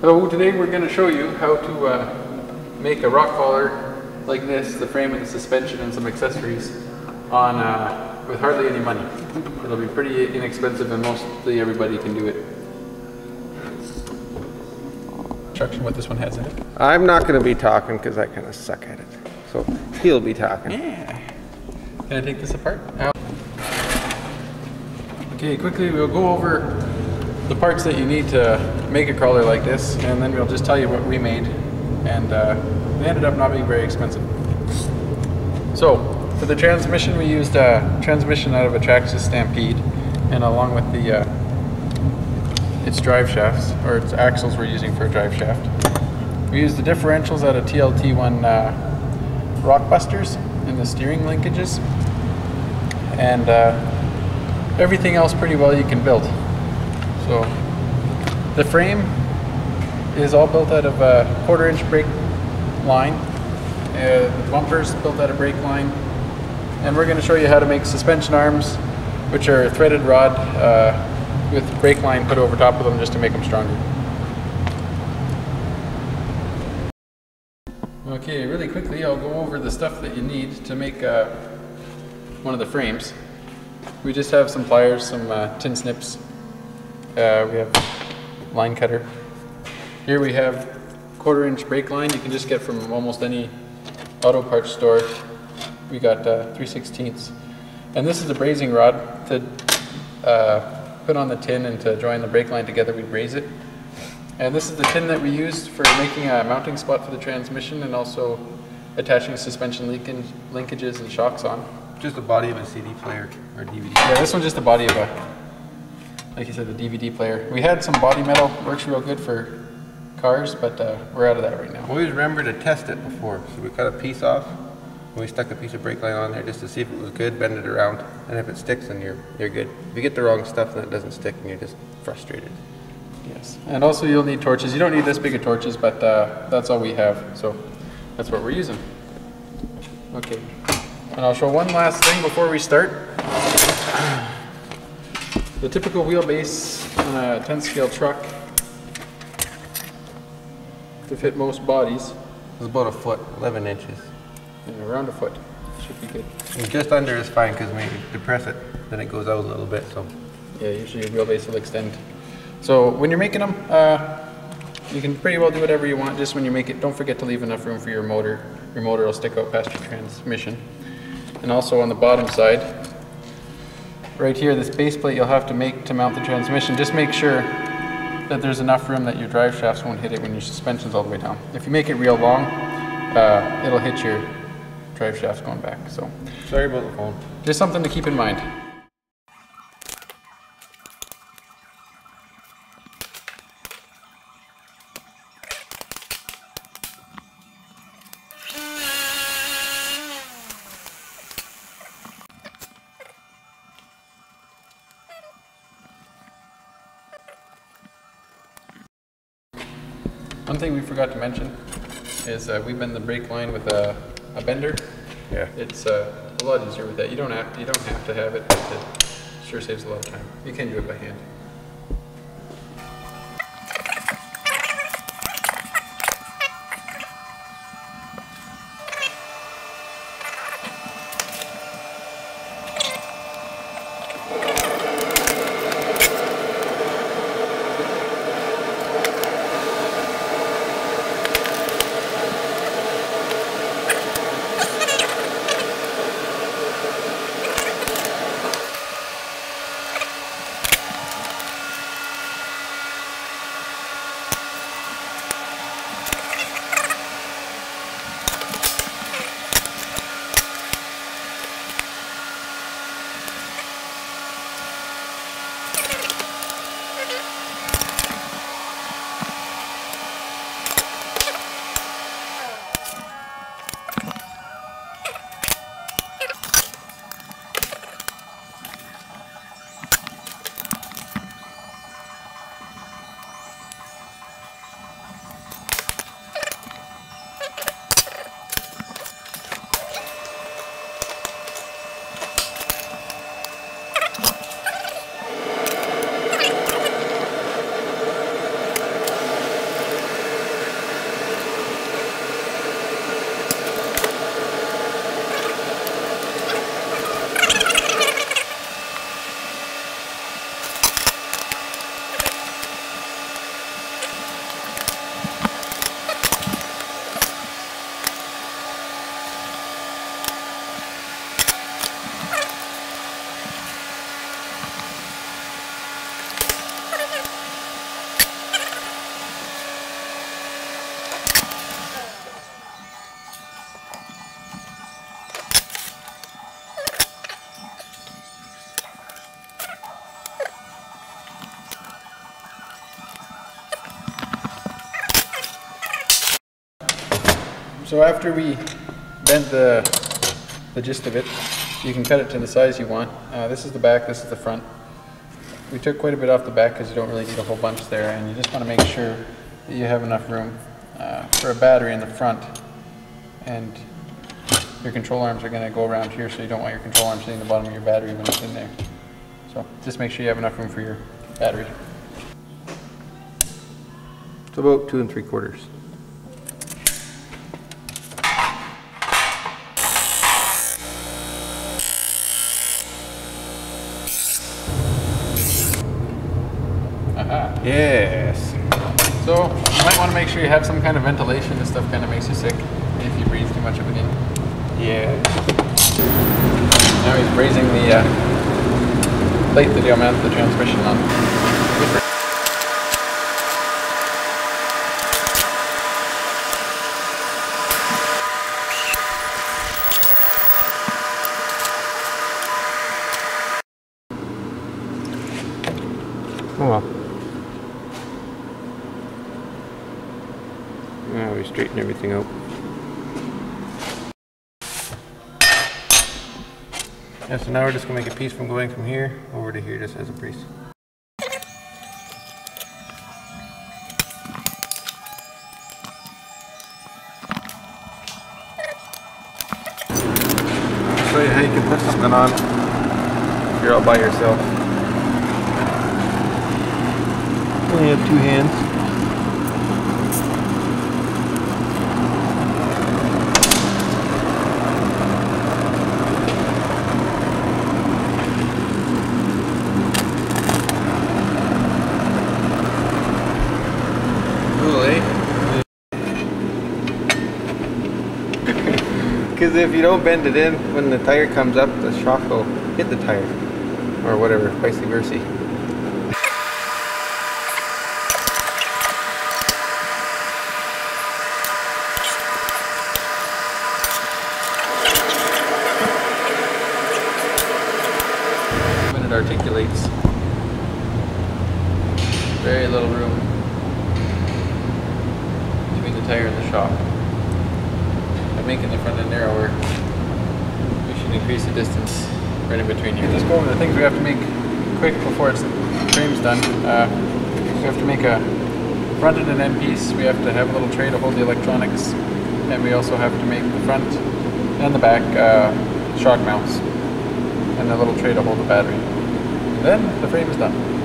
So today we're going to show you how to make a rock crawler like this, the frame with the suspension and some accessories, on with hardly any money. It'll be pretty inexpensive and mostly everybody can do it. Instruction what this one has in it. I'm not going to be talking because I kind of suck at it. So he'll be talking. Yeah. Can I take this apart? Okay, quickly we'll go over the parts that you need to make a crawler like this, and then we'll just tell you what we made, and they ended up not being very expensive. So for the transmission, we used a transmission out of a Traxxas Stampede, and along with the its drive shafts, or its axles we're using for a drive shaft. We used the differentials out of TLT1 Rockbusters and the steering linkages, and everything else pretty well you can build. So the frame is all built out of a 1/4 inch brake line, the bumpers built out of brake line, and we're going to show you how to make suspension arms, which are threaded rod with brake line put over top of them just to make them stronger. Okay, really quickly I'll go over the stuff that you need to make one of the frames. We just have some pliers, some tin snips. We have line cutter. Here we have 1/4 inch brake line you can just get from almost any auto parts store. We got 3/16. And this is a brazing rod to put on the tin, and to join the brake line together we braze it. And this is the tin that we used for making a mounting spot for the transmission, and also attaching suspension linkages and shocks on. Just the body of a CD player or DVD. Yeah, this one's just the body of a, like you said, the DVD player. We had some body metal, works real good for cars, but we're out of that right now. Always remember to test it before. So we cut a piece off, and we stuck a piece of brake line on there just to see if it was good, bend it around, and if it sticks, then you're good. If you get the wrong stuff, then it doesn't stick and you're just frustrated. Yes, and also you'll need torches. You don't need this big of torches, but that's all we have, so that's what we're using. Okay, and I'll show one last thing before we start. The typical wheelbase on a 10 scale truck to fit most bodies It's about a foot, 11 inches. and around a foot. Should be good. And just under is fine because when you depress it, then it goes out a little bit. So Yeah, usually your wheelbase will extend. So when you're making them, you can pretty well do whatever you want. Just when you make it, don't forget to leave enough room for your motor. Your motor will stick out past your transmission. And also on the bottom side, right here, this base plate you'll have to make to mount the transmission. Just make sure that there's enough room that your drive shafts won't hit it when your suspension's all the way down. If you make it real long, it'll hit your drive shafts going back. So sorry about the phone. just something to keep in mind. One thing we forgot to mention is we bend the brake line with a bender. Yeah. It's a lot easier with that. You don't have to have it, but it sure saves a lot of time. You can do it by hand. So after we bent the gist of it, you can cut it to the size you want. This is the back, this is the front. We took quite a bit off the back because you don't really need a whole bunch there, and you just want to make sure that you have enough room for a battery in the front. And your control arms are going to go around here, so you don't want your control arms hitting the bottom of your battery when it's in there. So just make sure you have enough room for your battery. It's about 2 3/4. Aha. Yes. So you might want to make sure you have some kind of ventilation. This stuff kind of makes you sick if you breathe too much of it in. Yeah. Now he's raising the plate that he'll mount the transmission on. Oh well. Now we straighten everything out. Yeah, so now we're just going to make a piece from going from here over to here just as a piece. I'll show you how you can put something on if you're all by yourself. Only have 2 hands. Because if you don't bend it in, when the tire comes up, the shock will hit the tire. Or whatever, vice versa. When it articulates, very little room between the tire and the shock. By making the front end narrower, we should increase the distance right in between here. Let's go over the things we have to make quick before the frame's done. We have to make a front and an end piece. We have to have a little tray to hold the electronics, and we also have to make the front and the back shock mounts, and a little tray to hold the battery. And then the frame is done.